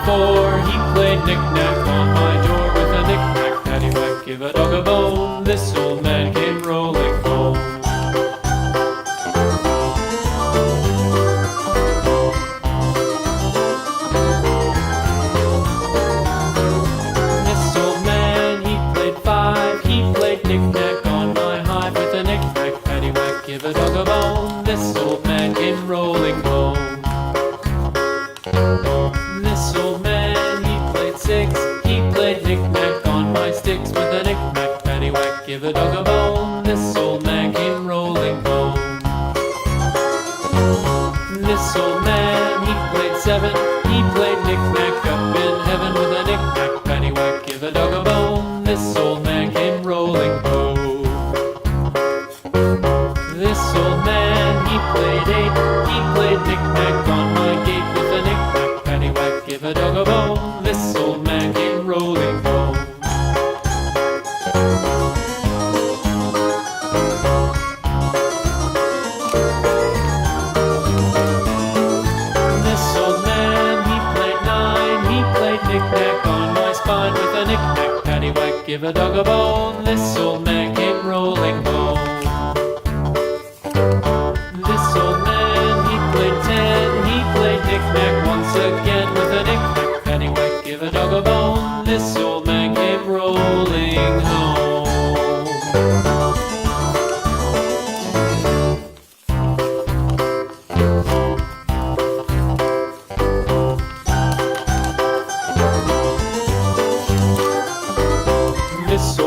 4, he played knick-knack on my door with a knick-knack, paddywhack, give a dog a bone. This old man came rolling home. This old man, he played 5, he played knick-knack on my hive with a knick-knack, paddywhack, give a dog a bone. This old man came rolling home. This old man, he played 6, he played knick-knack on my sticks with a knick-knack, paddywhack, give a dog a bone. This old man came rolling home. This old man, he played 7, he played knick-knack up in heaven with a knick-knack, paddywhack, give a dog a bone. This old man came rolling home. This old man, he played 8, he played knick-knack on my gate with a knick-knack, paddywhack, give a dog a bone. This old man came rolling home. This old man, he played 9, he played knick-knack on my spine with a knick-knack, paddywhack, give a dog a bone. This old man came rolling home. This old man, he played 10, he played knick-knack once again with a knick-knack, paddywhack, give a dog a bone. This old man came rolling home. This